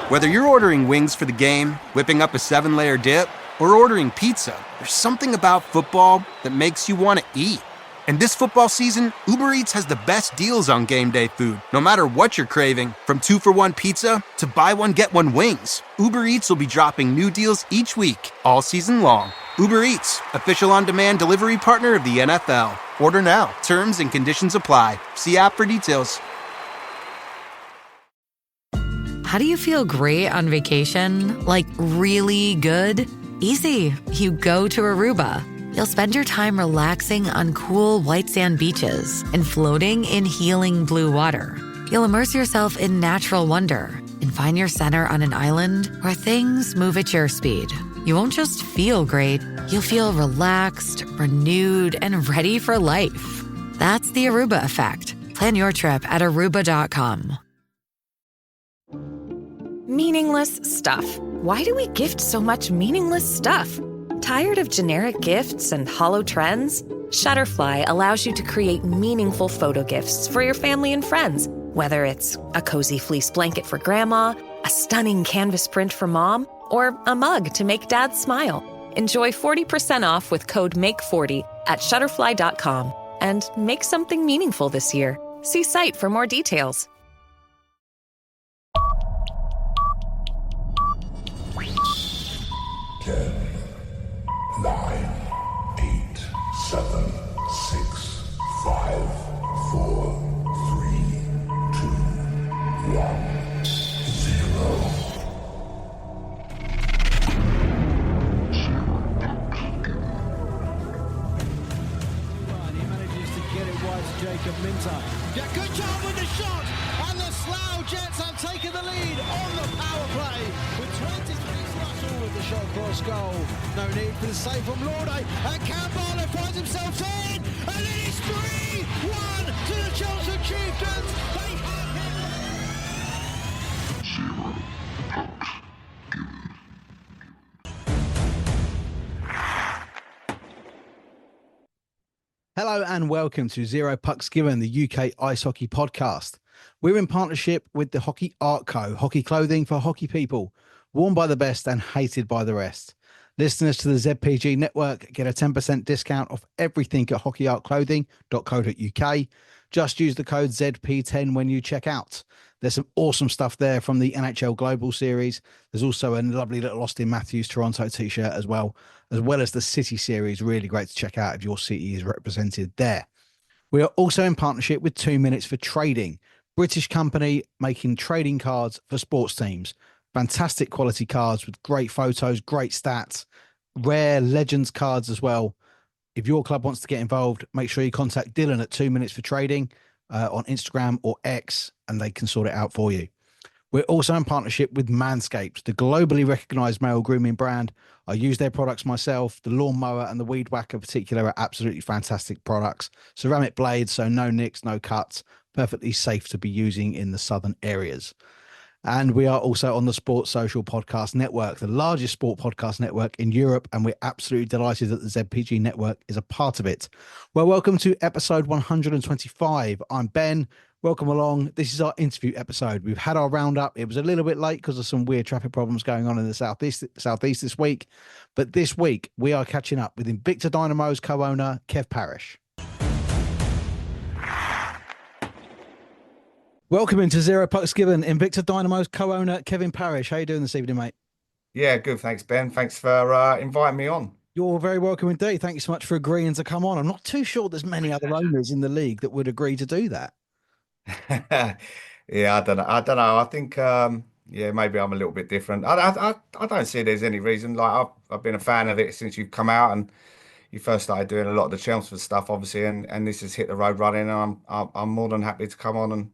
Whether you're ordering wings for the game, whipping up a 7-layer dip, or ordering pizza, there's something about football that makes you want to eat. And this football season, Uber Eats has the best deals on game day food. No matter what you're craving, from 2-for-1 pizza to buy one, get one wings, Uber Eats will be dropping new deals each week, all season long. Uber Eats, official on-demand delivery partner of the NFL. Order now. Terms and conditions apply. See app for details. How do you feel great on vacation? Like really good? Easy. You go to Aruba. You'll spend your time relaxing on cool white sand beaches and floating in healing blue water. You'll immerse yourself in natural wonder and find your center on an island where things move at your speed. You won't just feel great, you'll feel relaxed, renewed, and ready for life. That's the Aruba effect. Plan your trip at Aruba.com. Meaningless stuff. Why do we gift so much meaningless stuff? Tired of generic gifts and hollow trends? Shutterfly allows you to create meaningful photo gifts for your family and friends. Whether it's a cozy fleece blanket for grandma, a stunning canvas print for mom, or a mug to make dad smile. Enjoy 40% off with code MAKE40 at Shutterfly.com and make something meaningful this year. See site for more details. Nine, 8, 7, 6, 5, 4, 3, 2, 1, 0. He manages to get it wide to Jacob Minter. Yeah, good job with the shot, and the Slough Jets have taken the lead on the power play with 23 Russell with the shot cross goal. No need for the save from Lorde, and Campbell finds himself in, and it is 3-1 to the Chelsea Chieftains. They Hello and welcome to Zero Pucks Given, the UK Ice Hockey Podcast. We're in partnership with the Hockey Art Co, hockey clothing for hockey people, worn by the best and hated by the rest. Listeners to the ZPG network get a 10% discount off everything at hockeyartclothing.co.uk. Just use the code ZP10 when you check out. There's some awesome stuff there from the NHL Global Series. There's also a lovely little Austin Matthews Toronto t-shirt as well as the City Series. Really great to check out if your city is represented there. We are also in partnership with 2 Minutes for Trading, British company making trading cards for sports teams. Fantastic quality cards with great photos, great stats, rare legends cards as well. If your club wants to get involved, make sure you contact Dylan at 2 Minutes for Trading on Instagram or X, and they can sort it out for you. We're also in partnership with Manscaped, the globally recognized male grooming brand. I use their products myself. The lawnmower and the weed whacker in particular are absolutely fantastic products. Ceramic blades, so no nicks, no cuts, perfectly safe to be using in the southern areas. And we are also on the Sports Social Podcast Network, the largest sport podcast network in Europe, and we're absolutely delighted that the ZPG network is a part of it. Well, welcome to episode 125. I'm Ben. Welcome along. This is our interview episode. We've had our roundup. It was a little bit late because of some weird traffic problems going on in the southeast this week. But this week, we are catching up with Invicta Dynamos co-owner Kev Parrish. Welcome into Zero Pucks Given, Invicta Dynamo's co-owner Kevin Parrish. How you doing this evening, mate? Yeah, good. Thanks, Ben. Thanks for inviting me on. You're very welcome indeed. Thank you so much for agreeing to come on. I'm not too sure there's many other owners in the league that would agree to do that. Yeah, I don't know. I think maybe I'm a little bit different. I don't see there's any reason. Like I've been a fan of it since you've come out and you first started doing a lot of the Chelmsford stuff, obviously, and this has hit the road running. And I'm more than happy to come on and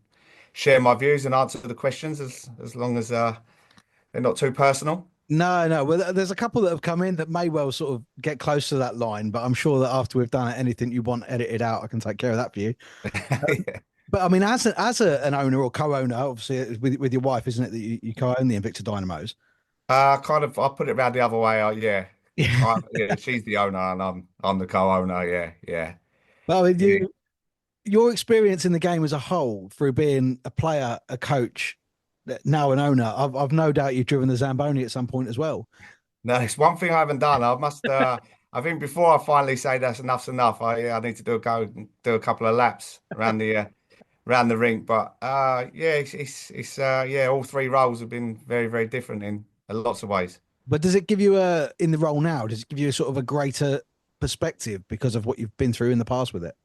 share my views and answer the questions as long as they're not too personal. No. Well, there's a couple that have come in that may well sort of get close to that line, but I'm sure that after we've done it, anything you want edited out, I can take care of that for you. Yeah. But I mean, as an owner or co-owner, obviously with your wife, isn't it, that you co-own the Invicta Dynamos? I put it around the other way. Yeah, she's the owner and I'm the co-owner. Yeah. Well, I mean, your experience in the game as a whole, through being a player, a coach, now an owner, I've no doubt you've driven the Zamboni at some point as well. No, it's one thing I haven't done. I must. I think before I finally say that's enough's enough, I need to do a couple of laps around the rink. But yeah, it's yeah, all three roles have been very very different in lots of ways. But does it give you in the role now? Does it give you a sort of a greater perspective because of what you've been through in the past with it?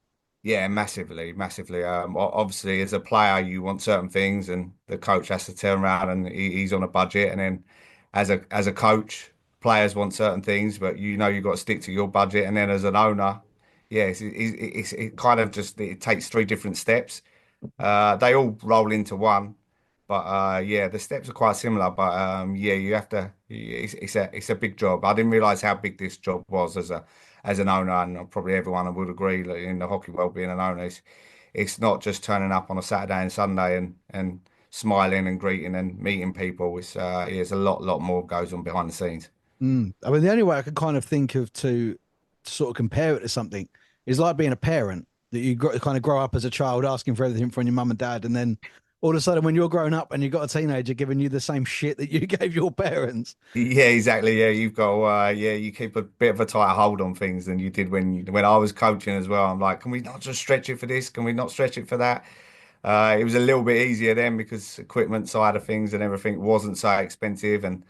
Yeah, massively, massively. Obviously, as a player, you want certain things, and the coach has to turn around and he's on a budget. And then, as a coach, players want certain things, but you know you've got to stick to your budget. And then as an owner, yeah, it kind of just it takes three different steps. They all roll into one, but yeah, the steps are quite similar. But yeah, you have to. It's a big job. I didn't realize how big this job was as an owner, and probably everyone would agree that in the hockey world, being an owner, it's not just turning up on a Saturday and Sunday and smiling and greeting and meeting people. It's a lot more goes on behind the scenes. I mean, the only way I could kind of think of to sort of compare it to something is like being a parent that kind of grow up as a child asking for everything from your mum and dad, and then all of a sudden when you're grown up and you've got a teenager giving you the same shit that you gave your parents. Yeah, exactly. Yeah, you've got yeah, you keep a bit of a tighter hold on things than you did when I was coaching as well. I'm like, can we not just stretch it for this? Can we not stretch it for that? It was a little bit easier then because equipment side of things and everything wasn't so expensive and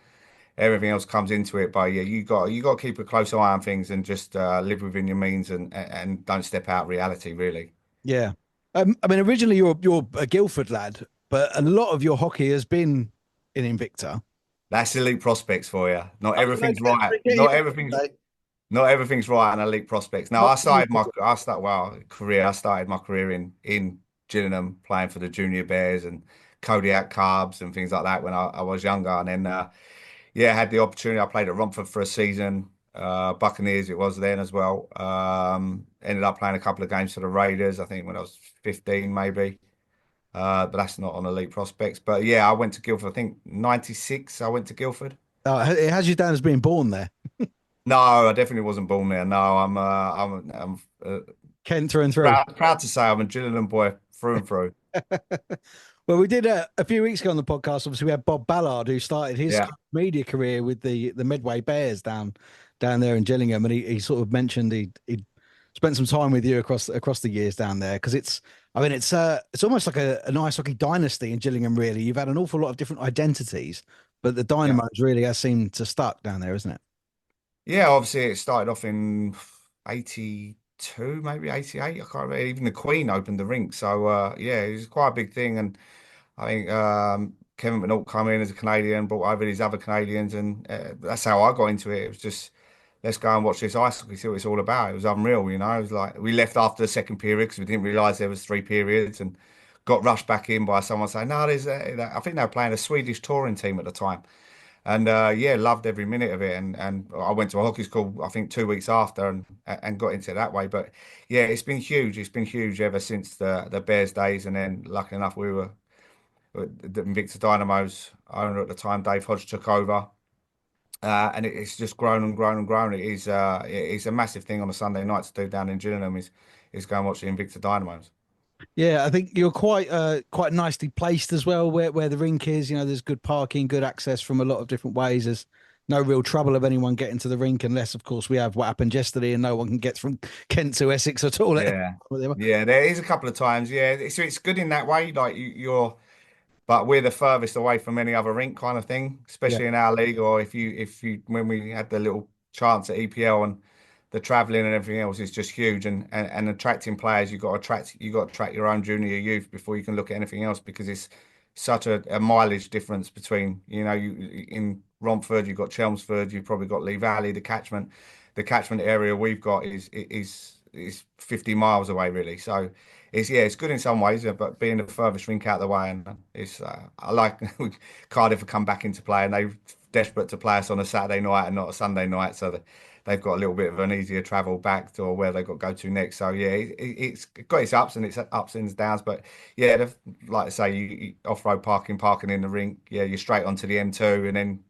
everything else comes into it. But yeah, you got to keep a close eye on things and just live within your means and don't step out reality really. Yeah. I mean, originally you're a Guildford lad, but a lot of your hockey has been in Invicta. That's elite prospects for you. Not Oh, everything's okay. right. Yeah, Not everything's right on elite prospects. Now, I started my career in Gillingham playing for the Junior Bears and Kodiak Carbs and things like that when I was younger. And then, yeah, I had the opportunity. I played at Romford for a season, Buccaneers it was then as well. Ended up playing a couple of games for the Raiders, I think when I was 15 maybe. But that's not on elite prospects. But yeah, I went to Guildford. I think 96. I went to Guildford. It has you down as being born there. No, I definitely wasn't born there. No, I'm Kent through and through. proud to say I'm a Gillingham boy through and through. Well, we did a few weeks ago on the podcast. Obviously, we had Bob Ballard who started his Yeah. media career with the Medway Bears down there in Gillingham, and he sort of mentioned he spent some time with you across the years down there because it's almost like an ice hockey dynasty in Gillingham. Really, you've had an awful lot of different identities, but the Dynamos really has seemed to stuck down there, isn't it? Yeah, obviously it started off in 82, maybe 88. I can't remember. Even the Queen opened the rink. So yeah, it was quite a big thing. And I think Kevin McNaught come in as a Canadian, brought over these other Canadians, and that's how I got into it. It was just let's go and watch this ice hockey, see what it's all about. It was unreal, you know. It was like we left after the second period because we didn't realise there was three periods, and got rushed back in by someone saying, "No, there's." I think they were playing a Swedish touring team at the time, and yeah, loved every minute of it. And I went to a hockey school, I think 2 weeks after, and got into it that way. But yeah, it's been huge. It's been huge ever since the Bears days, and then lucky enough we were the Invicta Dynamos owner at the time, Dave Hodge, took over. And it's just grown and grown and grown. It's a massive thing on a Sunday night to do down in Gillingham is go and watch the Invicta Dynamos. Yeah, I think you're quite nicely placed as well, where the rink is. You know, there's good parking, good access from a lot of different ways. There's no real trouble of anyone getting to the rink, unless, of course, we have what happened yesterday, and no one can get from Kent to Essex at all. Yeah, yeah, there is a couple of times. Yeah, it's good in that way. Like you're, but we're the furthest away from any other rink kind of thing, Yeah. especially in our league. Or if you when we had the little chance at EPL and the travelling and everything else is just huge. And attracting players, you got to attract your own junior youth before you can look at anything else because it's such a mileage difference between you in Romford you've got Chelmsford, you've probably got Lee Valley, the catchment area we've got is 50 miles away really. So it's good in some ways, but being the furthest rink out of the way, and it's I like Cardiff have come back into play and they're desperate to play us on a Saturday night and not a Sunday night, so they've got a little bit of an easier travel back to where they've got to go to next. So yeah, it's got its ups and its downs, but yeah, like I say, you off-road parking in the rink, yeah, you're straight onto the M2 and then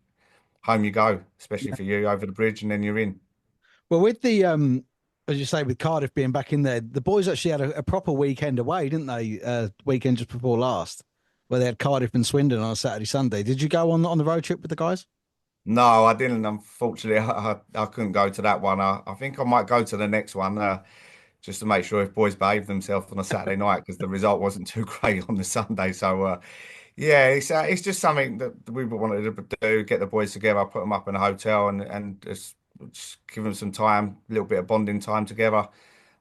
home you go, especially for you over the bridge, and then you're in. Well, with the as you say, with Cardiff being back in there, the boys actually had a proper weekend away, didn't they? Weekend just before last, where they had Cardiff and Swindon on a Saturday, Sunday. Did you go on the road trip with the guys? No, I didn't. Unfortunately, I couldn't go to that one. I think I might go to the next one just to make sure if boys behave themselves on a Saturday night because the result wasn't too great on the Sunday. So yeah, it's just something that we wanted to do, get the boys together, put them up in a hotel and just give them some time, a little bit of bonding time together.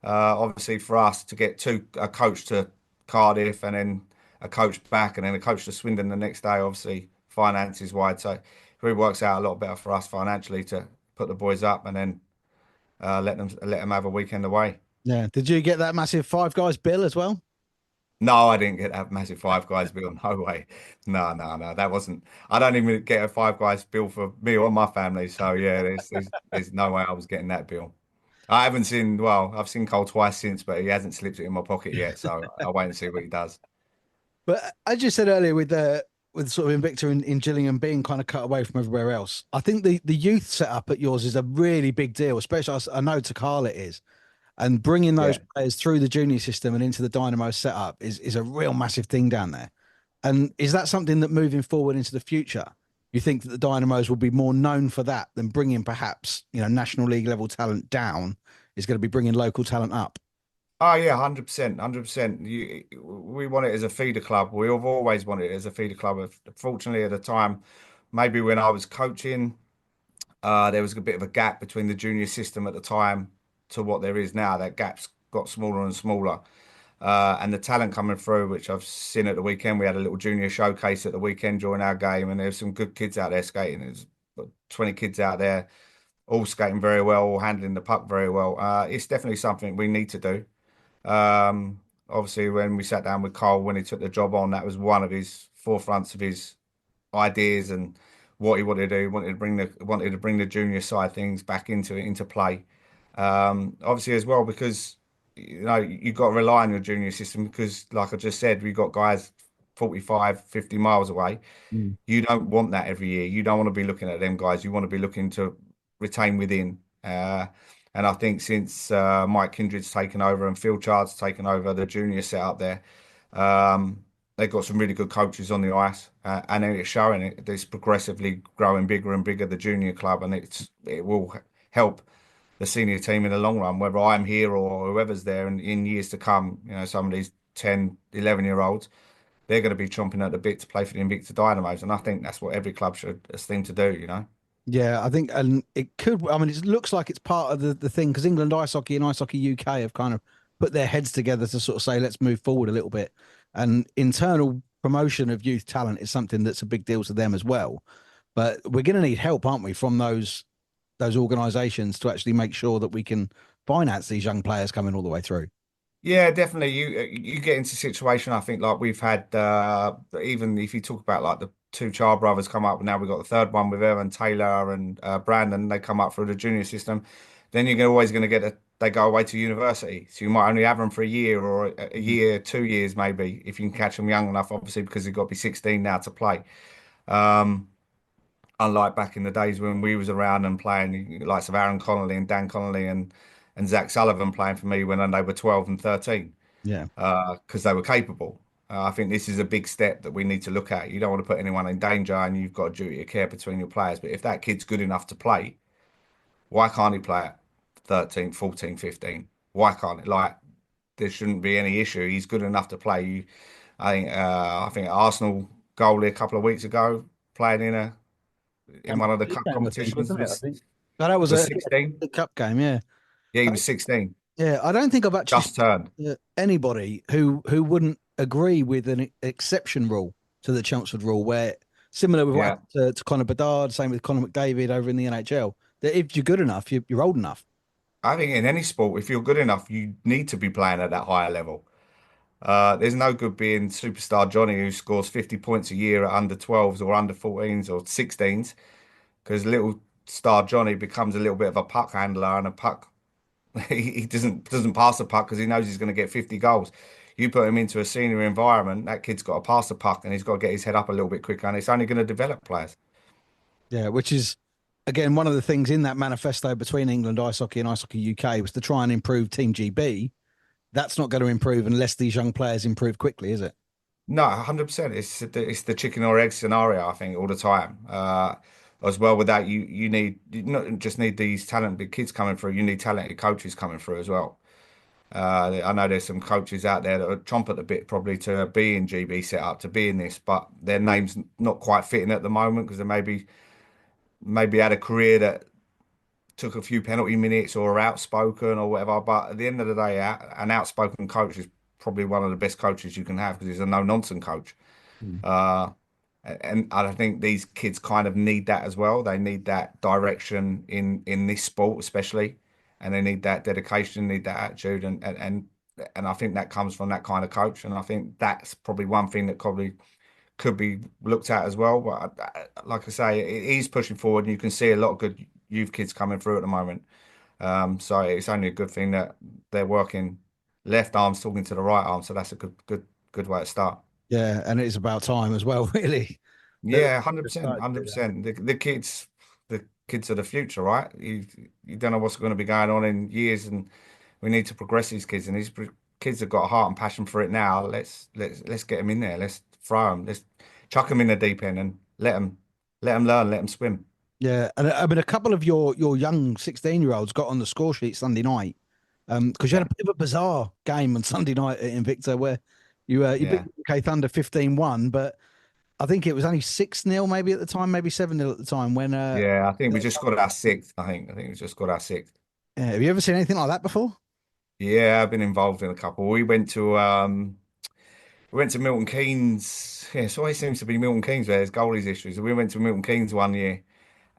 Obviously for us to get a coach to Cardiff and then a coach back and then a coach to Swindon the next day, obviously finances wide. So it really works out a lot better for us financially to put the boys up and then let them have a weekend away. Yeah. Did you get that massive Five Guys bill as well? No, I didn't get that massive Five Guys bill. No way. No, no, no. That wasn't. I don't even get a Five Guys bill for me or my family. So yeah, there's no way I was getting that bill. I haven't seen. Well, I've seen Cole twice since, but he hasn't slipped it in my pocket yet. So I'll wait and see what he does. But as you said earlier, with sort of Invicta in Gillingham being kind of cut away from everywhere else, I think the youth setup at yours is a really big deal. Especially I know to Carl it is. And bringing those players through the junior system and into the Dynamo setup is a real massive thing down there. And is that something that moving forward into the future, you think that the Dynamos will be more known for that than bringing perhaps, National League level talent down is going to be bringing local talent up? Oh yeah, 100%, 100%. We want it as a feeder club. We've always wanted it as a feeder club. Fortunately, at the time, maybe when I was coaching, there was a bit of a gap between the junior system at the time to what there is now. That gap's got smaller and smaller. And the talent coming through, which I've seen at the weekend, we had a little junior showcase at the weekend during our game, and there's some good kids out there skating. There's 20 kids out there, all skating very well, all handling the puck very well. It's definitely something we need to do. Obviously, when we sat down with Cole, when he took the job on, that was one of his forefronts of his ideas and what he wanted to do. He wanted to bring the junior side things back into play. Obviously as well because you've got to rely on your junior system because like I just said, we've got guys 45, 50 miles away. You don't want that every year. You don't want to be looking at them guys. You want to be looking to retain within. And I think since Mike Kindred's taken over and Phil Chard's taken over the junior setup there, they've got some really good coaches on the ice, and it's showing it. It's progressively growing bigger and bigger, the junior club, and it will help the senior team in the long run, whether I'm here or whoever's there in years to come. Some of these 10, 11-year-olds, they're going to be chomping at the bit to play for the Invicta Dynamos, and I think that's what every club should aim to do. Yeah, I think, and it could. I mean, it looks like it's part of the thing because England Ice Hockey and Ice Hockey UK have kind of put their heads together to sort of say, let's move forward a little bit. And internal promotion of youth talent is something that's a big deal to them as well. But we're going to need help, aren't we, from those organisations to actually make sure that we can finance these young players coming all the way through. Yeah, definitely. You get into a situation, I think, like we've had, even if you talk about like the two Char brothers come up, now we've got the third one with Evan Taylor and Brandon, they come up through the junior system, then you're always going to get they go away to university. So you might only have them for a year or a year, 2 years maybe, if you can catch them young enough, obviously, because they've got to be 16 now to play. Unlike back in the days when we was around and playing, the likes of Aaron Connolly and Dan Connolly and Zach Sullivan playing for me when they were 12 and 13. Yeah. Because they were capable. I think this is a big step that we need to look at. You don't want to put anyone in danger and you've got a duty of care between your players. But if that kid's good enough to play, why can't he play at 13, 14, 15? Why can't it? Like, there shouldn't be any issue. He's good enough to play. I think Arsenal goalie a couple of weeks ago playing in one of the cup competitions. That was a 16 cup game, yeah. Yeah, he was 16. Yeah, I don't think I've actually just turned anybody who wouldn't agree with an exception rule to the Chelmsford rule, where similar with what to Conor Bedard, same with Conor McDavid over in the NHL, that if you're good enough, you're old enough. I think in any sport, if you're good enough, you need to be playing at that higher level. There's no good being superstar Johnny who scores 50 points a year at under 12s or under 14s or 16s, because little star Johnny becomes a little bit of a puck handler and a puck. He doesn't pass the puck because he knows he's going to get 50 goals. You put him into a senior environment, that kid's got to pass the puck and he's got to get his head up a little bit quicker, and it's only going to develop players. Yeah, which is, again, one of the things in that manifesto between England Ice Hockey and Ice Hockey UK was to try and improve Team GB. That's not going to improve unless these young players improve quickly, is it? No, 100%. It's the chicken or egg scenario, I think, all the time. As well with that, you not just need these talented kids coming through, you need talented coaches coming through as well. I know there's some coaches out there that are chomp at the bit probably to be in GB setup, to be in this, but their name's not quite fitting at the moment because they maybe had a career that took a few penalty minutes or are outspoken or whatever. But at the end of the day, an outspoken coach is probably one of the best coaches you can have because he's a no-nonsense coach. Mm. Uh, and I think these kids kind of need that as well. They need that direction in this sport, especially, and they need that dedication, need that attitude, and I think that comes from that kind of coach. And I think that's probably one thing that probably could be looked at as well. But like I say, it is pushing forward, and you can see a lot of good youth kids coming through at the moment. So it's only a good thing that they're working left arms talking to the right arm. So that's a good way to start. Yeah, and it is about time as well, really. That Yeah, they 100%, started to do that. 100%. The kids are the future, right? You don't know what's going to be going on in years, and we need to progress these kids. And kids have got a heart and passion for it now. Let's get them in there. Let's throw them. Let's chuck them in the deep end and let them learn, let them swim. Yeah, and I mean, a couple of your young 16-year-olds got on the score sheet Sunday night, because you had Yeah, a bit of a bizarre game on Sunday night at Invicta where you beat yeah, UK Thunder 15-1, but I think it was only 6-0 maybe at the time, maybe 7-0 at the time when yeah. I think we just got our sixth. I think we just got our sixth. have you ever seen anything like that before? Yeah, I've been involved in a couple. We went to Milton Keynes. Yeah, it always seems to be Milton Keynes where there's goalies issues. We went to Milton Keynes one year,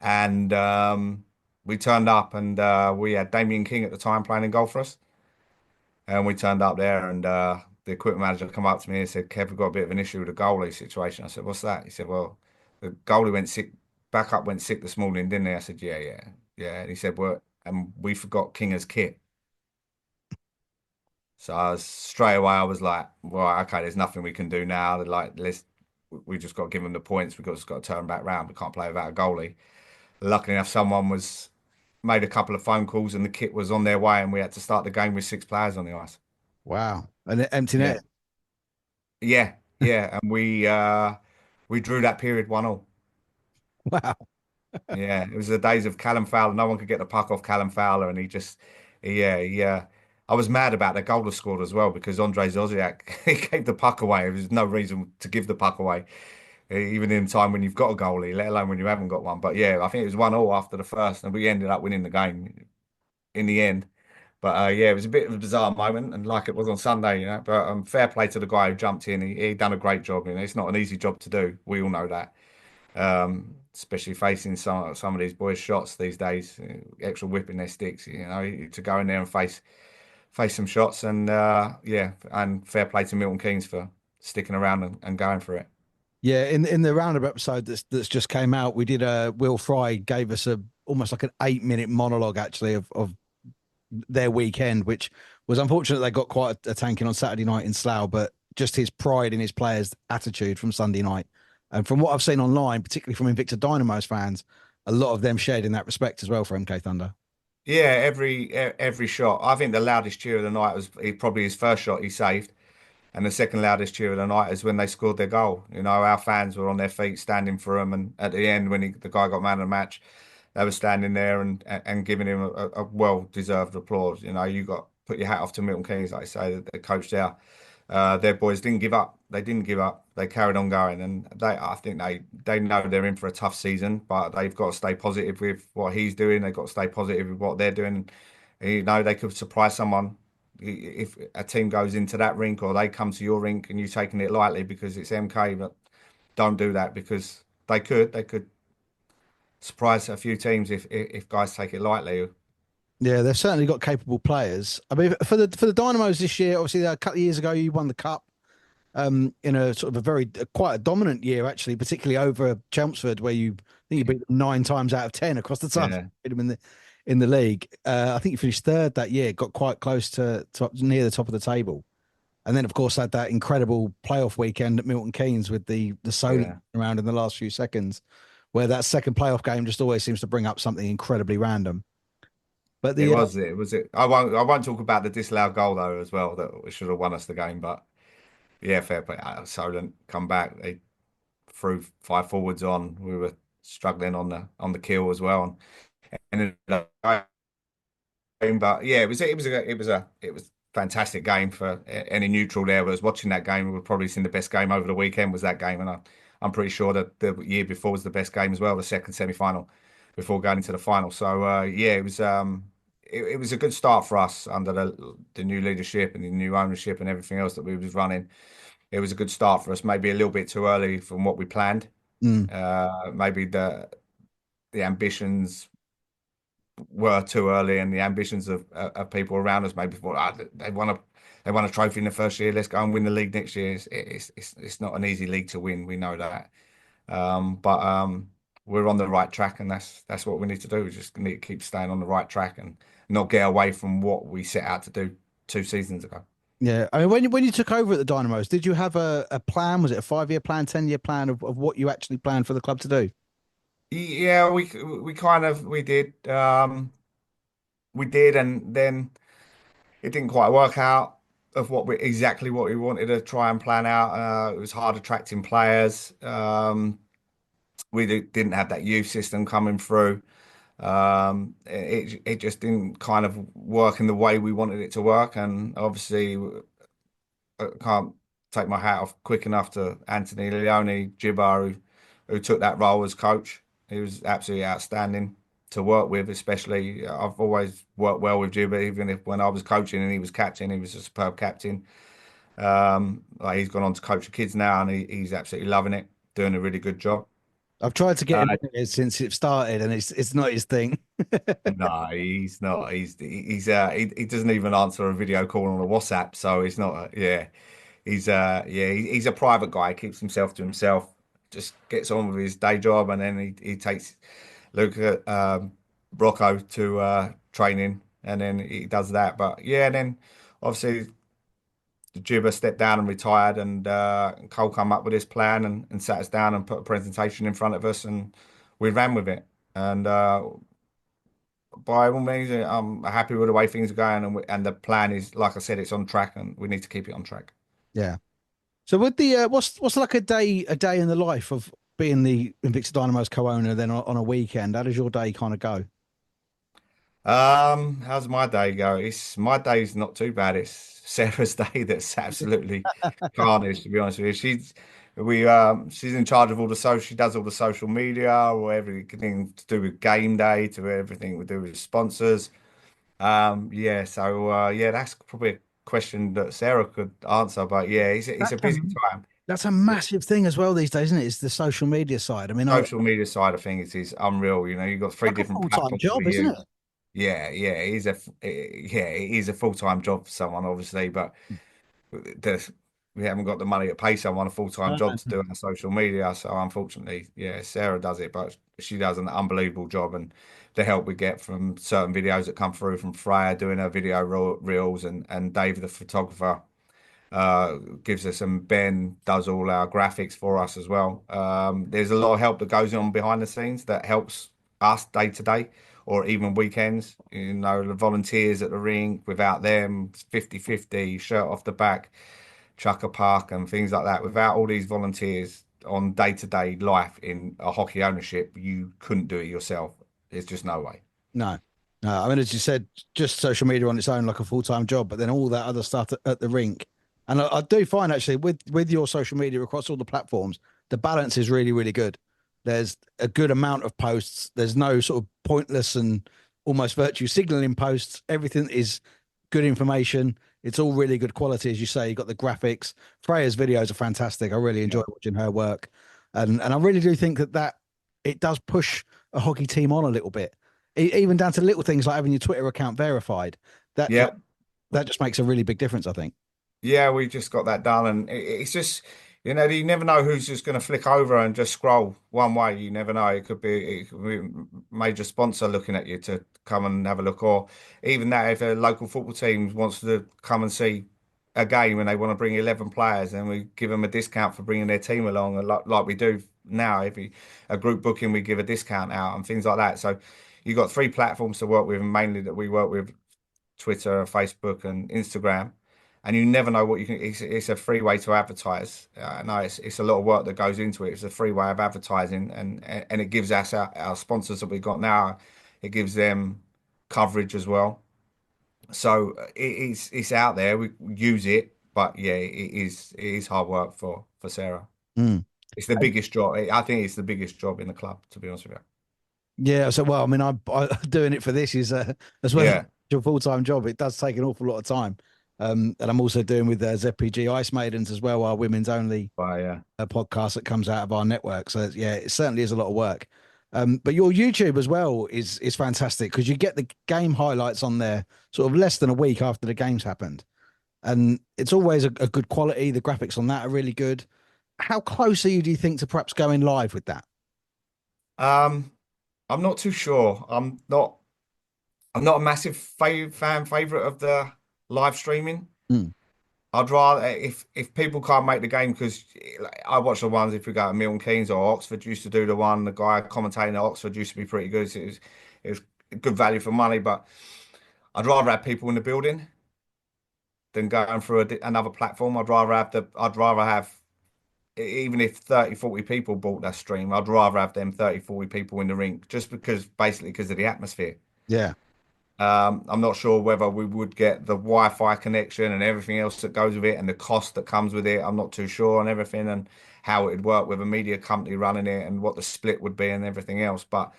and we turned up, and we had Damien King at the time playing in goal for us, and we turned up there, and the equipment manager come up to me and said, "Kev, we've got a bit of an issue with the goalie situation." I said, "What's that?" He said, "Well, the goalie went sick, backup went sick this morning, didn't they?" I said, "Yeah, yeah, yeah." And he said, "Well, and we forgot Kinger's kit." So straight away, I was like, "Well, okay, there's nothing we can do now. Like, we just got to give them the points. Just got to turn back round. We can't play without a goalie." Luckily enough, someone was made a couple of phone calls and the kit was on their way, and we had to start the game with six players on the ice. Wow, and empty Yeah, net. yeah, yeah, and we drew that period 1-1. Wow. Yeah, it was the days of Callum Fowler. No one could get the puck off Callum Fowler, and yeah, yeah. I was mad about the goal was scored as well because Andrei Zoziak he gave the puck away. There was no reason to give the puck away, even in time when you've got a goalie, let alone when you haven't got one. But yeah, I think it was 1-1 after the first, and we ended up winning the game in the end. But yeah, it was a bit of a bizarre moment, and like it was on Sunday, you know. But fair play to the guy who jumped in. He done a great job. You know, it's not an easy job to do. We all know that, especially facing some of these boys' shots these days, extra whipping their sticks. You know, to go in there and face some shots, and yeah, and fair play to Milton Keynes for sticking around and going for it. Yeah, in the roundup episode that's just came out, we did Will Fry gave us a almost like an 8-minute monologue actually of their weekend, which was unfortunate. They got quite a tanking on Saturday night in Slough, but just his pride in his players' attitude from Sunday night. And from what I've seen online, particularly from Invicta Dynamos fans, a lot of them shared in that respect as well for MK Thunder. Yeah, every shot. I think the loudest cheer of the night was probably his first shot he saved. And the second loudest cheer of the night is when they scored their goal. You know, our fans were on their feet standing for him. And at the end, when the guy got man of the match, they were standing there and giving him a well-deserved applause. You know, you got put your hat off to Milton Keynes, like I say, the coach there. Their boys didn't give up. They didn't give up. They carried on going, and I think they know they're in for a tough season, but they've got to stay positive with what he's doing. They've got to stay positive with what they're doing. You know, they could surprise someone if a team goes into that rink or they come to your rink and you're taking it lightly because it's MK. But don't do that because they could surprise a few teams if guys take it lightly. Yeah, they've certainly got capable players. I mean, for the Dynamos this year, obviously a couple of years ago you won the cup, in a sort of a very quite a dominant year actually, particularly over Chelmsford, where I think you beat them 9 times out of 10 across the top. Yeah, Beat them in the league. I think you finished third that year, got quite close to near the top of the table, and then of course had that incredible playoff weekend at Milton Keynes with the solo yeah. around in the last few seconds, where that second playoff game just always seems to bring up something incredibly random. But It the was it was it. I won't talk about the disallowed goal though as well that should have won us the game, but yeah, fair play. Solent come back. They threw five forwards on. We were struggling on the kill as well, and ended up game. But yeah, it was a fantastic game for any neutral there. Was watching that game, we've probably seen the best game over the weekend was that game, and I'm pretty sure that the year before was the best game as well, the second semi-final before going into the final. So yeah, it was a good start for us under the new leadership and the new ownership and everything else that we was running. It was a good start for us. Maybe a little bit too early from what we planned. Mm. Maybe the ambitions were too early, and the ambitions of people around us maybe thought they won a trophy in the first year. Let's go and win the league next year. It's not an easy league to win. We know that, but we're on the right track, and that's what we need to do. We just need to keep staying on the right track and not get away from what we set out to do 2 seasons ago. Yeah, I mean, when you took over at the Dynamos, did you have a plan? Was it a 5-year plan, 10-year plan of what you actually planned for the club to do? Yeah, we kind of we did, and then it didn't quite work out of exactly what we wanted to try and plan out. It was hard attracting players. Didn't have that youth system coming through. It just didn't kind of work in the way we wanted it to work, and obviously I can't take my hat off quick enough to Anthony Leone, Jibbar, who took that role as coach. He was absolutely outstanding to work with, especially I've always worked well with Jibbar, even if when I was coaching and he was captain, he was a superb captain. Like he's gone on to coach the kids now, and he's absolutely loving it, doing a really good job. I've tried to get Uh, him in it since it started, and it's not his thing. no, he's not. He doesn't even answer a video call on a WhatsApp, so he's not. Yeah, he's a private guy. He keeps himself to himself. Just gets on with his day job, and then he takes Luca Rocco to training, and then he does that. But yeah, and then obviously Jibber stepped down and retired, and Cole come up with this plan and sat us down and put a presentation in front of us, and we ran with it. And by all means, I'm happy with the way things are going, and the plan is, like I said, it's on track, and we need to keep it on track. Yeah. So with the what's like a day in the life of being the Invicta Dynamos co-owner then on a weekend? How does your day kind of go? How's my day go? It's my day's not too bad. It's Sarah's day that's absolutely carnage, to be honest with you. She's in charge of all the social. She does all the social media, or everything to do with game day, to everything we do with sponsors. Yeah, so yeah, that's probably a question that Sarah could answer. But yeah, it's a That's a, busy time. that's a massive thing as well these days, isn't it? It's the social media side. I mean, Social media side of things is unreal. You've got three like a different full-time platforms we job, isn't use. it? Yeah, yeah, it is a full-time job for someone, obviously, but the, we haven't got the money to pay someone a full-time job to do it on social media. So unfortunately, yeah, Sarah does it, but she does an unbelievable job. And the help we get from certain videos that come through from Freya doing her video reels, and Dave, the photographer, gives us, and Ben does all our graphics for us as well. There's a lot of help that goes on behind the scenes that helps us day to day, or even weekends. The volunteers at the ring, without them, 50-50, shirt off the back, chucker park, and things like that. Without all these volunteers on day to day life in a hockey ownership, you couldn't do it yourself. There's just no way. No, no. I mean, as you said, just social media on its own, like a full-time job, but then all that other stuff at the rink. And I do find actually with your social media across all the platforms, the balance is really, really good. There's a good amount of posts. There's no sort of pointless and almost virtue signaling posts. Everything is good information. It's all really good quality, as you say. You've got the graphics. Freya's videos are fantastic. I really enjoy watching her work, and I really do think that it does push a hockey team on a little bit, even down to little things like having your Twitter account verified. That Yeah. that just makes a really big difference, I think. Yeah, we just got that done, and it's just, you never know who's just going to flick over and just scroll one way. You never know. It could be a major sponsor looking at you to come and have a look, or even that if a local football team wants to come and see a game and they want to bring 11 players, and we give them a discount for bringing their team along, and like we do now. If a group booking, we give a discount out and things like that. So you've got three platforms to work with, and mainly that we work with: Twitter, Facebook, and Instagram. and you never know what you can. It's a free way to advertise. No, it's a lot of work that goes into it. It's a free way of advertising, and it gives us our sponsors that we've got now. It gives them coverage as well. So it's out there. We use it, but yeah, it is hard work for Sarah. Mm. It's the biggest job. I think it's the biggest job in the club, to be honest with Yeah. So, well, I mean, I doing it for this is as you. well as Yeah, your full-time job. It does take an awful lot of time. And I'm also doing with ZPG Ice Maidens as well, our women's only but yeah. podcast that comes out of our network. So yeah, it certainly is a lot of work. But your YouTube as well is fantastic because you get the game highlights on there sort of less than a week after the game's happened, and it's always a good quality. The graphics on that are really good. How close are you, do you think, to perhaps going live with that? Um, I'm not too sure. I'm not a massive fan favorite of the live streaming. Mm. I'd rather if people can't make the game because like, I watch the ones if we go to Milton Keynes or Oxford used to do the one. The guy commentating at Oxford used to be pretty good. So it was good value for money, but I'd rather have people in the building than going through another platform. I'd rather have even if 30, 40 people bought that stream, I'd rather have them 30, 40 people in the rink just because of the atmosphere. Yeah, I'm not sure whether we would get the Wi-Fi connection and everything else that goes with it and the cost that comes with it. I'm not too sure on everything and how it would work with a media company running it and what the split would be and everything else. But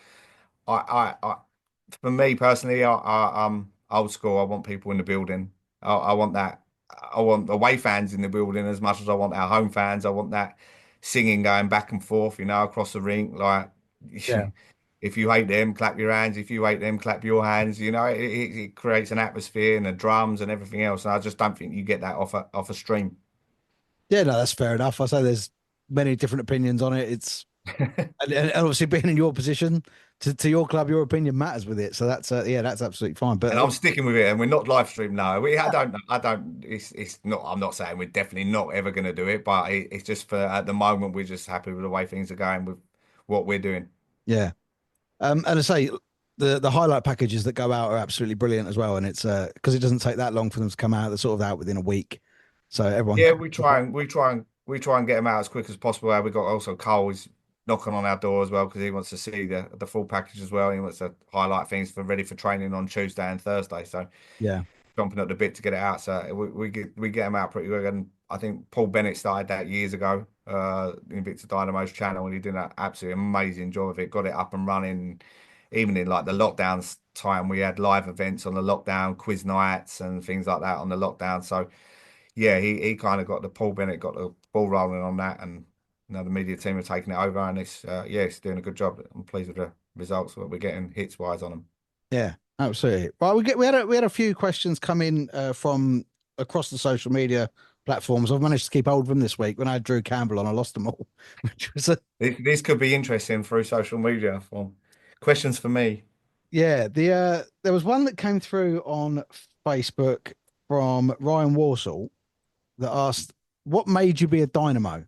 I for me personally, I'm old school. I want people in the building. I want that. I want away fans in the building as much as I want our home fans. I want that singing going back and forth, across the rink. Like, yeah, if you hate them, clap your hands. If you hate them, clap your hands. It creates an atmosphere and the drums and everything else. And I just don't think you get that off a stream. yeah. No, that's fair enough. I say there's many different opinions on it. It's and obviously being in your position to your club, your opinion matters with it. So that's yeah, that's absolutely fine. But And I'm sticking with it, and we're not live stream now. I don't. It's not. I'm not saying we're definitely not ever going to do it, but it's just for at the moment we're just happy with the way things are going with what we're doing. yeah. And I say the highlight packages that go out are absolutely brilliant as well. And it's because it doesn't take that long for them to come out. They're sort of out within a week. So everyone, Yeah, we try and get them out as quick as possible. We got also Cole is knocking on our door as well because he wants to see the full package as well. He wants to highlight things for ready for training on Tuesday and Thursday. So yeah, jumping at the bit to get it out. So we get them out pretty good. And I think Paul Bennett started that years ago, Invicta Dynamos channel, and he did an absolutely amazing job of it. Got it up and running. Even in like the lockdowns time, we had live events on the lockdown, quiz nights and things like that on the lockdown. So yeah, he kind of got Paul Bennett got the ball rolling on that, and the media team are taking it over, and it's doing a good job. I'm pleased with the results that we're getting hits wise on them. yeah, absolutely. Well, we had a few questions come in from across the social media platforms. I've managed to keep hold of them this week. When I had Drew Campbell on, I lost them all, which was This could be interesting through social media for questions for me. yeah. There was one that came through on Facebook from Ryan Warsall that asked, "What made you be a Dynamo?"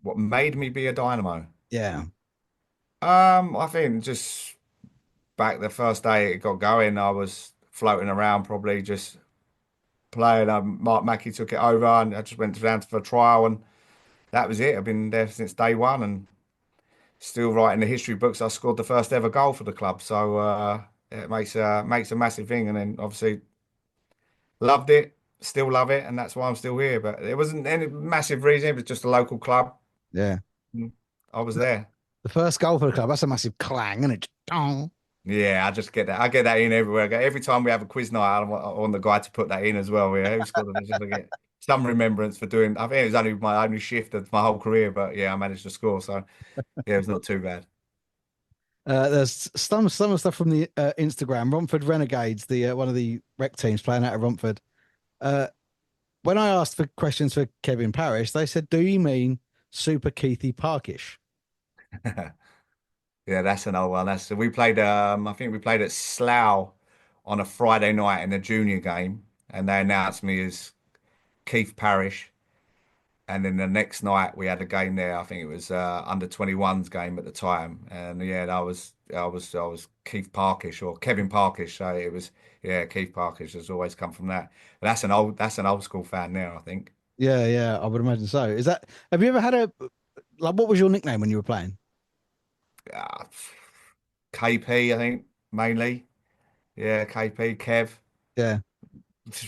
What made me be a Dynamo? Yeah, I think just back the first day it got going, I was floating around probably just playing. Mark Mackey took it over, and I just went down for a trial, and that was it. I've been there since day one, and still writing the history books. I scored the first ever goal for the club, so it makes a massive thing. And then obviously loved it, still love it, and that's why I'm still here. But it wasn't any massive reason. It was just a local club. yeah. I was there. The first goal for the club. That's a massive clang, isn't it? Dong. Yeah, I just get that. I get that in everywhere. Every time we have a quiz night, I want the guy to put that in as well. Yeah, who scored it? Just to get some remembrance for doing. I think it was only my only shift of my whole career, but yeah, I managed to score. So yeah, it was not too bad. There's some stuff from the Instagram. Romford Renegades, the one of the rec teams playing out of Romford. When I asked for questions for Kevin Parrish, they said, "Do you mean Super Keithy Parkish?" Yeah, that's another one. We played. I think we played at Slough on a Friday night in a junior game, and they announced me as Keith Parrish. And then the next night we had a game there. I think it was under 21s game at the time. And yeah, I was Keith Parkish or Kevin Parkish. So it was yeah, Keith Parkish has always come from that. But that's an old school fan now, I think. Yeah, yeah, I would imagine so. Have you ever had a, like, what was your nickname when you were playing? Uh, KP, I think mainly. Yeah, KP, Kev. Yeah.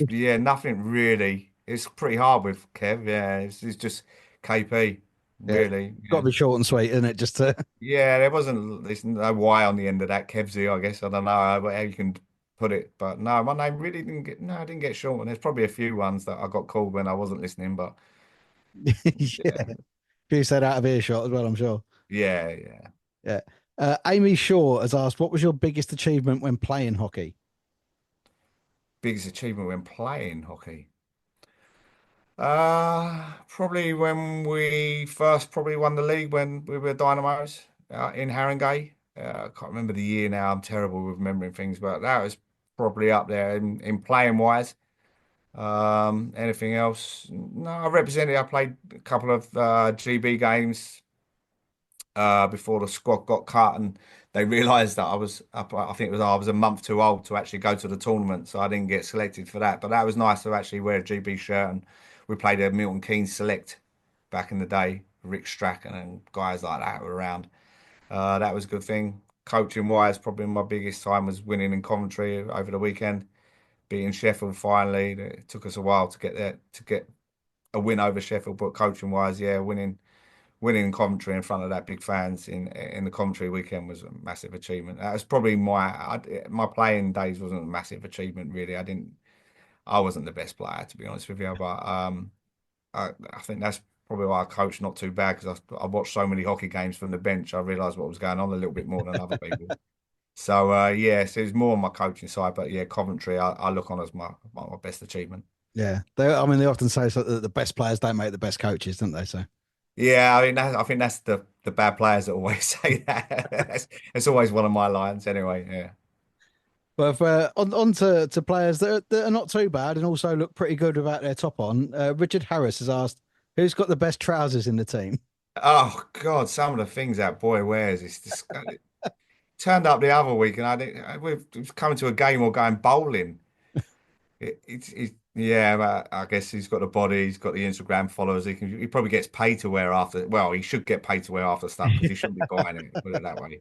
Yeah, nothing really. It's pretty hard with Kev. Yeah, it's just KP, Yeah. really. Got Yeah. to be short and sweet, isn't it? Just to, Yeah, there's no Y on the end of that. Kevsy, I guess. I don't know how you can put it, but no, my name really didn't get, no, I didn't get short. And there's probably a few ones that I got called when I wasn't listening, but yeah. You said out of earshot as well, I'm sure. yeah, yeah. Yeah. Amy Shaw has asked, what was your biggest achievement when playing hockey? Biggest achievement when playing hockey. Probably when we first probably won the league when we were Dynamos in Haringey. I can't remember the year now. I'm terrible with remembering things, but that was probably up there in playing wise. Anything else? No, I represented. I played a couple of GB games before the squad got cut, and they realised that I was up. I think it was I was a month too old to actually go to the tournament, so I didn't get selected for that. But that was nice to actually wear a GB shirt, and we played a Milton Keynes Select back in the day. Rick Strachan and guys like that were around. That was a good thing. Coaching wise, probably my biggest time was winning in Coventry over the weekend, beating Sheffield finally. It took us a while to get there to get a win over Sheffield, but coaching wise, yeah, winning in Coventry in front of that big fans in the Coventry weekend was a massive achievement. That was probably my playing days wasn't a massive achievement really. I wasn't the best player to be honest with you, but I think that's probably why I coached not too bad because I watched so many hockey games from the bench. I realised what was going on a little bit more than other people. So yeah, so it was more on my coaching side, but yeah, Coventry I look on as my best achievement. Yeah. I mean, they often say so that the best players don't make the best coaches, don't they? So, Yeah, I mean, I think that's the bad players that always say that. It's always one of my lines, anyway. Yeah. but if, on to players that are not too bad and also look pretty good without their top on, Richard Harris has asked, who's got the best trousers in the team? Oh God, some of the things that boy wears is just turned up the other week, and we've come to a game or going bowling. Yeah, but I guess he's got the body, he's got the Instagram followers. He probably gets paid to wear after. Well, he should get paid to wear after stuff because he shouldn't be buying it. Put it that way.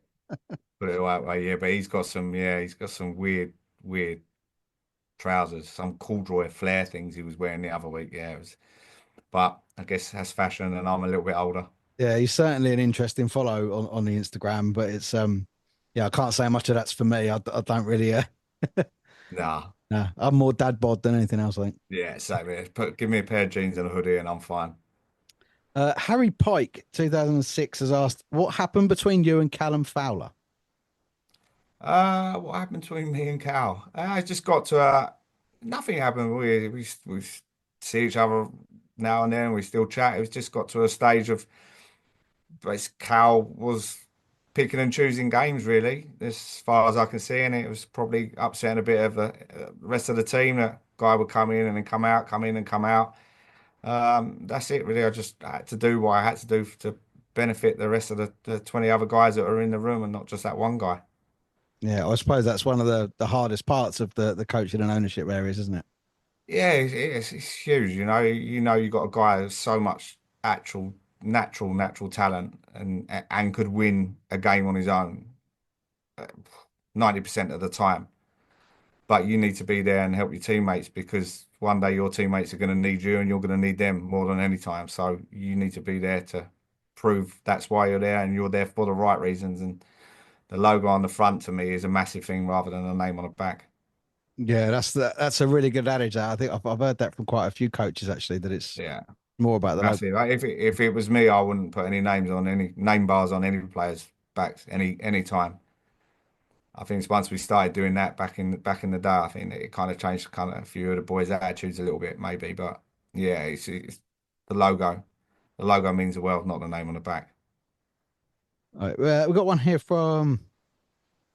Put it that way. Yeah, but he's got some weird trousers, some corduroy flare things he was wearing the other week. Yeah, but I guess that's fashion, and I'm a little bit older. Yeah, he's certainly an interesting follow on the Instagram, but it's yeah, I can't say much of that's for me. I don't really Nah, nah, I'm more dad bod than anything else, I think. yeah, same here. Give me a pair of jeans and a hoodie, and I'm fine. Harry Pike, 2006, has asked, what happened between you and Callum Fowler? What happened between me and Cal? I just got to nothing happened. We see each other now and then. We still chat. It was just got to a stage of Cal was picking and choosing games really, as far as I can see, and it was probably upsetting a bit of the rest of the team. That guy would come in and then come out, come in and come out. That's it really. I just had to do what I had to do to benefit the rest of the 20 other guys that are in the room and not just that one guy. Yeah, I suppose that's one of the hardest parts of the coaching and ownership areas, isn't it? Yeah, it's huge. You got a guy with so much actual natural talent and could win a game on his own 90% of the time. But you need to be there and help your teammates because one day your teammates are going to need you and you're going to need them more than any time. So you need to be there to prove that's why you're there and you're there for the right reasons. And the logo on the front to me is a massive thing rather than a name on the back. Yeah, that's a really good adage. I think I've heard that from quite a few coaches actually, that it's Yeah. more about the logo. Massive. If it was me, I wouldn't put any names on any name bars on any players' backs any time. I think it's once we started doing that back in the day, I think that it kind of changed kind of a few of the boys' attitudes a little bit, maybe. But yeah, it's the logo. The logo means the world, not the name on the back. All right, we've got one here from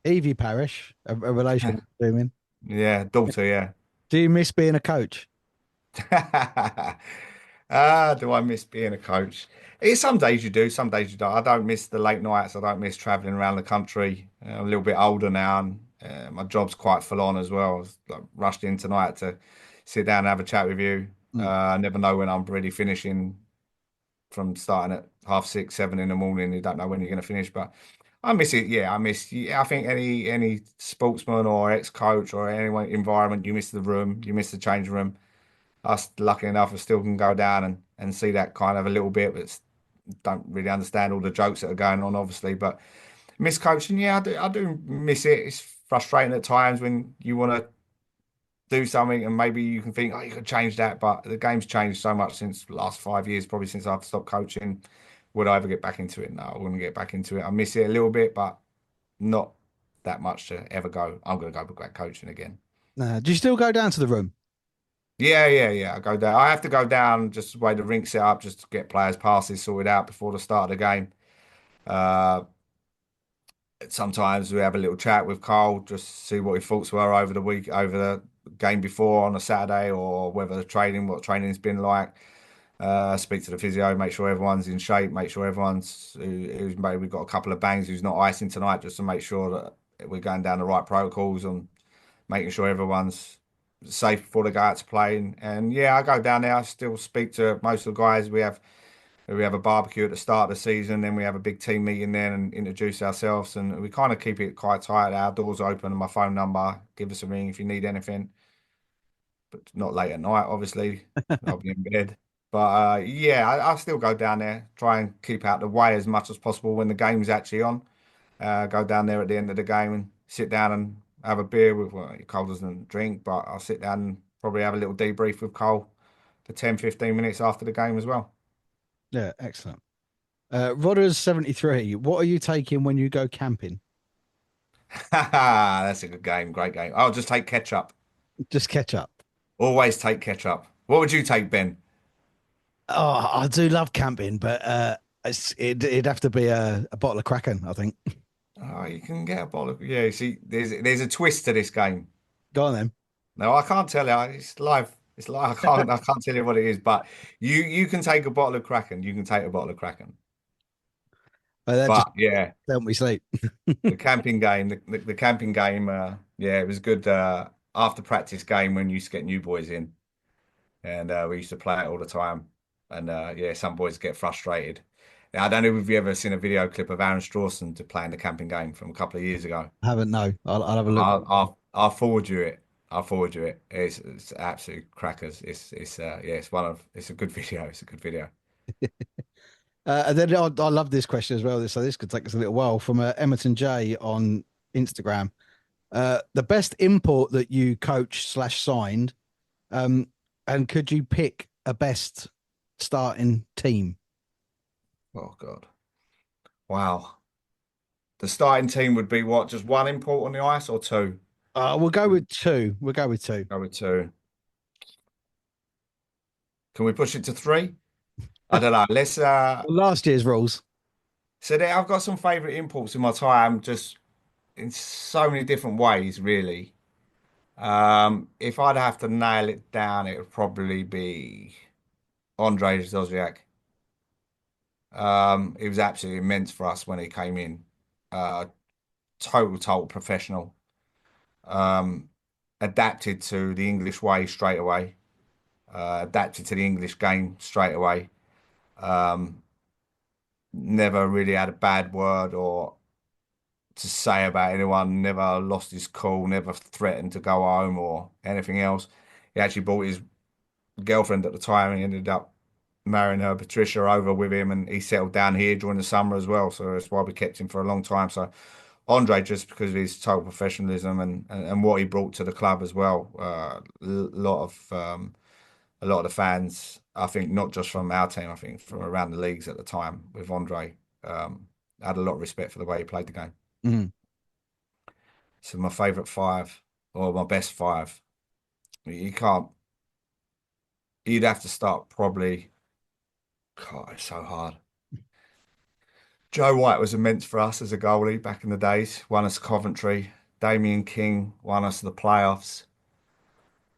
Evie Parrish, a relation, I'm assuming. Yeah, daughter, yeah. Do you miss being a coach? Do I miss being a coach? Some days you do, some days you don't. I don't miss the late nights. I don't miss traveling around the country. I'm a little bit older now, and my job's quite full on as well. I was like, rushed in tonight to sit down and have a chat with you. Mm. I never know when I'm really finishing from starting at half six, 7 in the morning. You don't know when you're going to finish, but I miss it. Yeah, I miss. Yeah, I think any sportsman or ex-coach or anyone environment, you miss the room, you miss the change room. Us lucky enough, we still can go down and see that kind of a little bit, but don't really understand all the jokes that are going on, obviously. But miss coaching, yeah, I do miss it. It's frustrating at times when you want to do something and maybe you can think, oh, you could change that, but the game's changed so much since the last 5 years, probably since I've stopped coaching. Would I ever get back into it? No, I wouldn't get back into it. I miss it a little bit, but not that much to ever go. I'm going to go back coaching again. Do you still go down to the room? Yeah. I go down. I have to go down just the way the rink's set up, just to get players' passes sorted out before the start of the game. Uh, Sometimes we have a little chat with Carl, just to see what his thoughts were over the week, over the game before on a Saturday, or whether the training, what training's been like. Speak to the physio, make sure everyone's in shape, make sure everyone's who's maybe we've got a couple of bangs who's not icing tonight, just to make sure that we're going down the right protocols and making sure everyone's safe before they go out to play. And yeah, I go down there. I still speak to most of the guys. We have a barbecue at the start of the season, then we have a big team meeting then and introduce ourselves. And we kind of keep it quite tight. Our doors open and my phone number. Give us a ring if you need anything, but not late at night, obviously. I'll be in bed. But yeah, I still go down there, try and keep out the way as much as possible when the game's actually on. Go down there at the end of the game and sit down and have a beer with, well, Cole doesn't drink, but I'll sit down and probably have a little debrief with Cole for 10, 15 minutes after the game as well. Yeah, excellent. Rodders 73. What are you taking when you go camping? That's a good game, great game. I'll just take ketchup. Just ketchup. Always take ketchup. What would you take, Ben? Oh, I do love camping, but it'd have to be a bottle of Kraken, I think. Oh, you can get a bottle of, yeah, see, there's a twist to this game. Go on then. No, I can't tell you. It's live. It's like I can't tell you what it is, but you can take a bottle of Kraken. You can take a bottle of Kraken. That just But yeah, helped me sleep. the camping game, the camping game, yeah, it was good after practice game when you used to get new boys in, and we used to play it all the time. And yeah, some boys get frustrated. Now, I don't know if you ever seen a video clip of Aaron Strawson to playing the camping game from a couple of years ago. Haven't, no. I'll have a look. I'll forward you it. I'll forward you it. It's absolute crackers. Yeah, it's a good video. It's a good video. And then I love this question as well. So this could take us a little while from Emerton J on Instagram. The best import that you coach/signed, and could you pick a best starting team? Oh God. Wow. The starting team would be what? Just one import on the ice or two? We'll go with two. We'll go with two. Go with two. Can we push it to three? I don't know. Let's Last year's rules. so there, I've got some favourite imports in my time, just in so many different ways, really. If I'd have to nail it down, it would probably be Andre Zozniak. It was absolutely immense for us when he came in. Uh, total professional. Um, Adapted to the English way straight away. Adapted to the English game straight away. Um, Never really had a bad word or to say about anyone. Never lost his cool. Never threatened to go home or anything else. He actually brought his girlfriend at the time. He ended up marrying her, Patricia, over with him, and he settled down here during the summer as well. So that's why we kept him for a long time. So Andre, just because of his total professionalism and what he brought to the club as well. A lot of the fans, I think, not just from our team, I think from around the leagues at the time with Andre, had a lot of respect for the way he played the game. Mm. So my favourite five or my best five, you can't. You'd have to start probably. God, it's so hard. Joe White was immense for us as a goalie back in the days. Won us Coventry. Damien King won us the playoffs.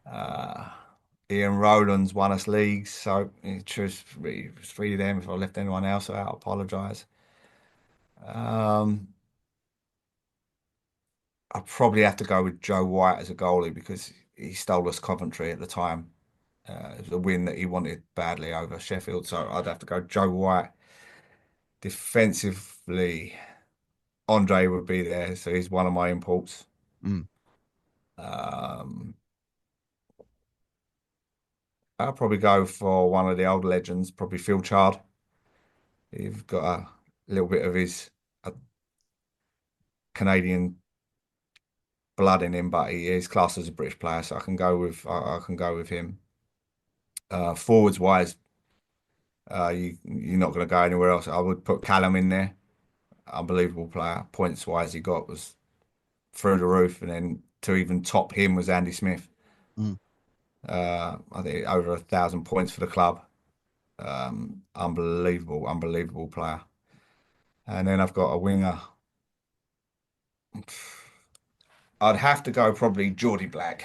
Uh, Ian Rowland's won us leagues, so choose three of them. If I left anyone else out, I apologise. Um, I probably have to go with Joe White as a goalie because he stole us Coventry at the time. It was a win that he wanted badly over Sheffield, so I'd have to go Joe White. Defensively, Andre would be there, so he's one of my imports. Mm. Um, I'll probably go for one of the old legends, probably Phil Chard. He's got a little bit of his Canadian blood in him, but he is classed as a British player, so I can go with him. Forwards wise, you're not going to go anywhere else. I would put Callum in there. Unbelievable player. Points wise, he got was through the roof, and then to even top him was Andy Smith. Mm. I think over 1,000 points for the club. Unbelievable player. And then I've got a winger. I'd have to go probably Geordie Black.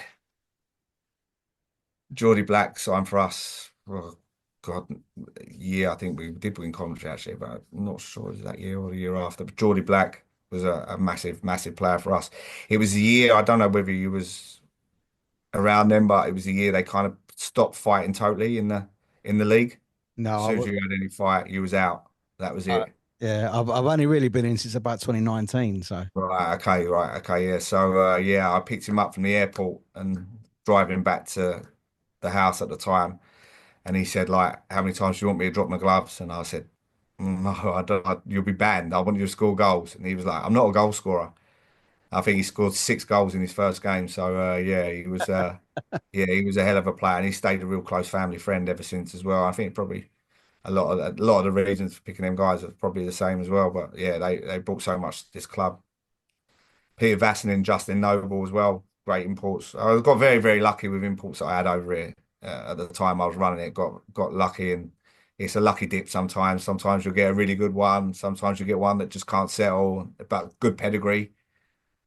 Geordie Black signed for us. Oh, God, yeah, I think we did win Coventry actually, but I'm not sure it was that year or the year after. But Geordie Black was a massive player for us. It was the year, I don't know whether you was around then, but it was the year they kind of stopped fighting totally in the league. No, As soon as you had any fight, you was out. That was I, it. yeah, I've only really been in since about 2019. So Right, okay, yeah. So yeah, I picked him up from the airport and driving back to the house at the time. And he said, like, how many times do you want me to drop my gloves? And I said, no, I don't. You'll be banned. I want you to score goals. And he was like, I'm not a goal scorer. I think he scored 6 goals in his first game. So yeah, he was a hell of a player, and he stayed a real close family friend ever since as well. I think probably a lot of the reasons for picking them guys are probably the same as well. But yeah, they brought so much to this club. Peter Vasson and Justin Noble as well. Great imports. I got very lucky with imports that I had over here at the time I was running it. Got lucky, and it's a lucky dip sometimes. Sometimes you'll get a really good one. Sometimes you get one that just can't settle, but good pedigree.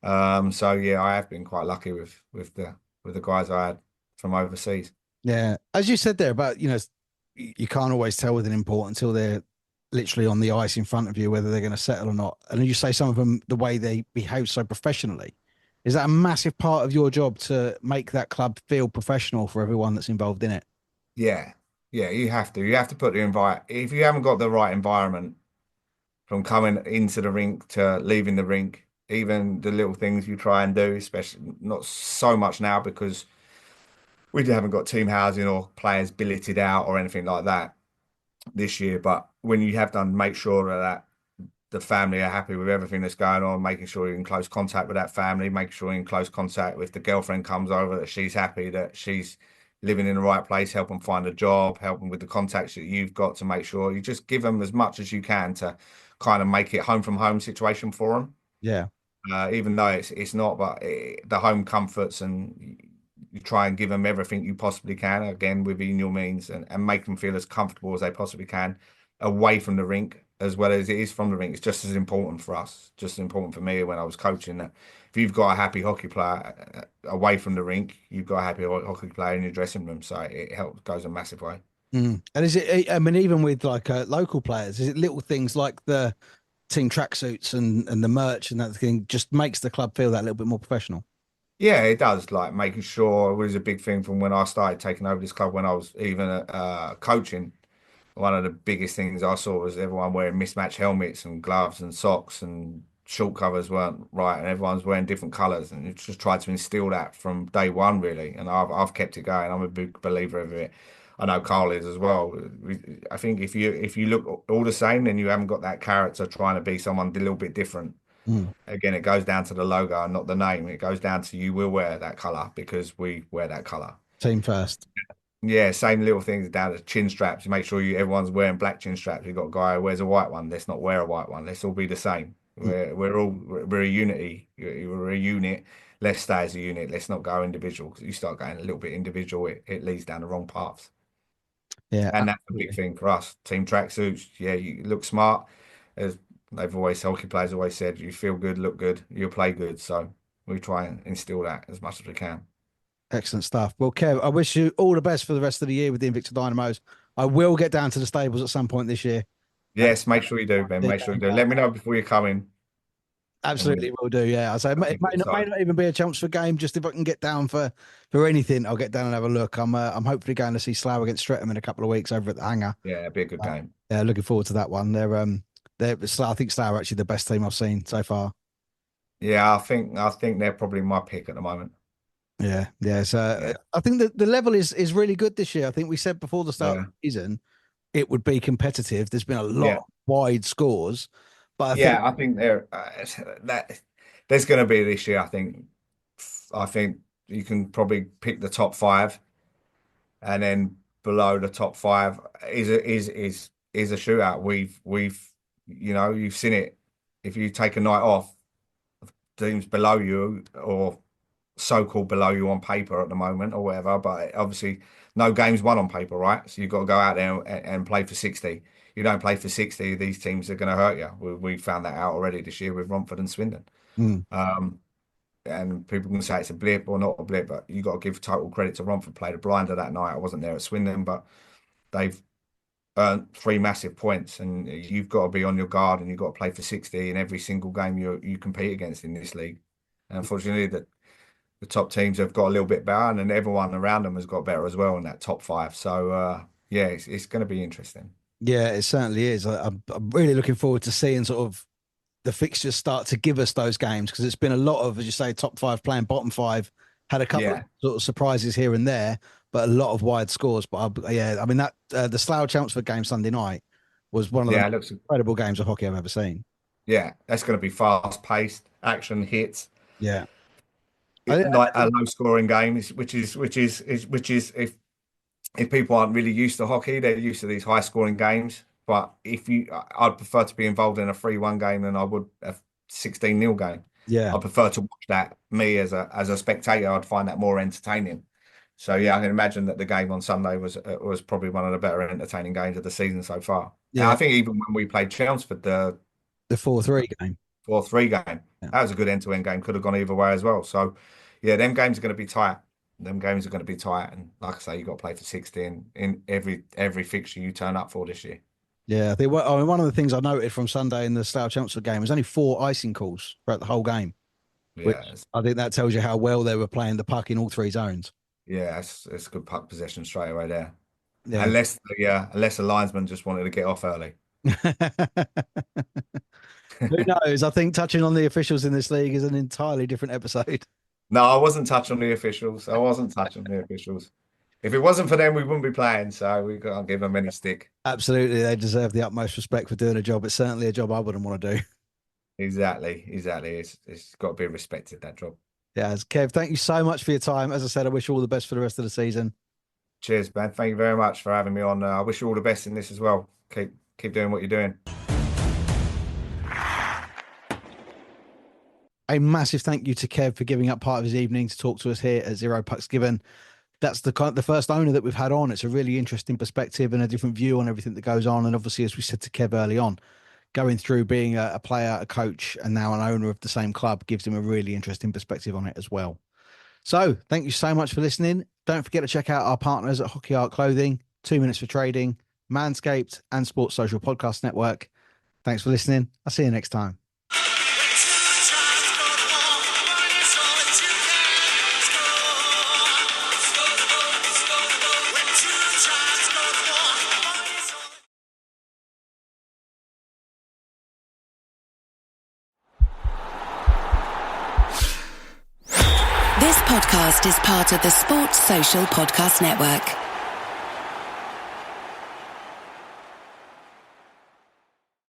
So yeah, I have been quite lucky with the guys I had from overseas. yeah, as you said there about you can't always tell with an import until they're literally on the ice in front of you whether they're going to settle or not. And you say some of them the way they behave so professionally. Is that a massive part of your job to make that club feel professional for everyone that's involved in it? Yeah, yeah, you have to. You have to put the invite. If you haven't got the right environment from coming into the rink to leaving the rink, even the little things you try and do, especially not so much now because we haven't got team housing or players billeted out or anything like that this year. But when you have done, make sure that the family are happy with everything that's going on, making sure you're in close contact with that family, make sure you're in close contact with the girlfriend comes over, that she's happy, that she's living in the right place, help them find a job, help them with the contacts that you've got to make sure you just give them as much as you can to kind of make it home from home situation for them. Yeah. Even though it's not, but the home comforts, and you try and give them everything you possibly can, again, within your means, and make them feel as comfortable as they possibly can away from the rink as well as it is from the rink. It's just as important for us, just as important for me when I was coaching, that if you've got a happy hockey player away from the rink, you've got a happy hockey player in your dressing room. So it helps, goes a massive way. Mm. And is it, I mean, even with like local players, is it little things like the team tracksuits and the merch and that thing just makes the club feel that little bit more professional? Yeah, it does. Like making sure, it was a big thing from when I started taking over this club when I was even coaching. One of the biggest things I saw was everyone wearing mismatched helmets and gloves and socks, and short covers weren't right, and everyone's wearing different colours, and it's just tried to instill that from day one really, and I've kept it going. I'm a big believer of it. I know Carl is as well. I think if you look all the same, then you haven't got that character trying to be someone a little bit different. Mm. Again, it goes down to the logo and not the name. It goes down to you will wear that colour because we wear that colour. Team first. Yeah, same little things down to chin straps. You make sure everyone's wearing black chin straps. You've got a guy who wears a white one. Let's not wear a white one. Let's all be the same. We're a unity. We're a unit. Let's stay as a unit. Let's not go individual, because you start going a little bit individual, it leads down the wrong paths. Yeah, And that's a big absolutely. thing for us. Team tracksuits. Yeah, you look smart. As hockey players always said, you feel good, look good, you'll play good. So we try and instill that as much as we can. Excellent stuff. Well, Kev, I wish you all the best for the rest of the year with the Invicta Dynamos. I will get down to the stables at some point this year. Yes, make sure you do, Ben. Make sure you do. Let me know before you come in. Absolutely will do. Yeah. I say it may not even be a Chelmsford game. Just if I can get down for anything, I'll get down and have a look. I'm hopefully going to see Slough against Streatham in a couple of weeks over at the Hangar. Yeah, it'll be a good game. Yeah, looking forward to that one. I think Slough are actually the best team I've seen so far. Yeah, I think they're probably my pick at the moment. Yeah. So I think that the level is really good this year. I think we said before the start of the season it would be competitive. There's been a lot of wide scores, but I think there's going to be this year. I think you can probably pick the top 5, and then below the top 5 is a shootout. We've you've seen it. If you take a night off, teams below you or so-called below you on paper at the moment or whatever, but obviously no game's won on paper, right? So you've got to go out there and play for 60. You don't play for 60, these teams are going to hurt you. We found that out already this year with Romford and Swindon. And people can say it's a blip or not a blip, but you got to give total credit to Romford. Played a blinder that night. I wasn't there at Swindon, but they've earned 3 massive points, and you've got to be on your guard, and you've got to play for 60 in every single game you compete against in this league. And unfortunately, the top teams have got a little bit better, and everyone around them has got better as well in that top 5. So it's going to be interesting. Yeah, it certainly is. I'm really looking forward to seeing sort of the fixtures start to give us those games, because it's been a lot of, as you say, top 5 playing bottom 5. Had a couple of sort of surprises here and there, but a lot of wide scores. But I mean that the Slough Chelmsford game Sunday night was one of the most incredible games of hockey I've ever seen. Yeah, that's going to be fast paced, action hits. Yeah. Like a low scoring game, which is if people aren't really used to hockey, they're used to these high scoring games. But I'd prefer to be involved in a 3-1 game than I would a 16-0 game. Yeah, I prefer to watch that. Me as a spectator, I'd find that more entertaining. So I can imagine that the game on Sunday was probably one of the better entertaining games of the season so far. Yeah, and I think even when we played Chelmsford, the 4-3 game, that was a good end-to-end game. Could have gone either way as well. So them games are going to be tight. And like I say, you got to play for 60 in every fixture you turn up for this year. Yeah, I think one of the things I noted from Sunday in the Slough Chelmsford game was only 4 icing calls throughout the whole game. Which I think that tells you how well they were playing the puck in all 3 zones. Yeah, it's good puck possession straight away there. Yeah. Unless the linesman just wanted to get off early. Who knows? I think touching on the officials in this league is an entirely different episode. No, I wasn't touching on the officials. If it wasn't for them, we wouldn't be playing. So we can't give them any stick. Absolutely. They deserve the utmost respect for doing a job. It's certainly a job I wouldn't want to do. Exactly. It's got to be respected, that job. Yeah, Kev, thank you so much for your time. As I said, I wish you all the best for the rest of the season. Cheers, man. Thank you very much for having me on. I wish you all the best in this as well. Keep doing what you're doing. A massive thank you to Kev for giving up part of his evening to talk to us here at Zero Pucks Given. That's the first owner that we've had on. It's a really interesting perspective and a different view on everything that goes on. And obviously, as we said to Kev early on, going through being a player, a coach, and now an owner of the same club gives him a really interesting perspective on it as well. So thank you so much for listening. Don't forget to check out our partners at Hockey Art Clothing, 2 Minutes for Trading, Manscaped, and Sports Social Podcast Network. Thanks for listening. I'll see you next time. This podcast is part of the Sports Social Podcast Network.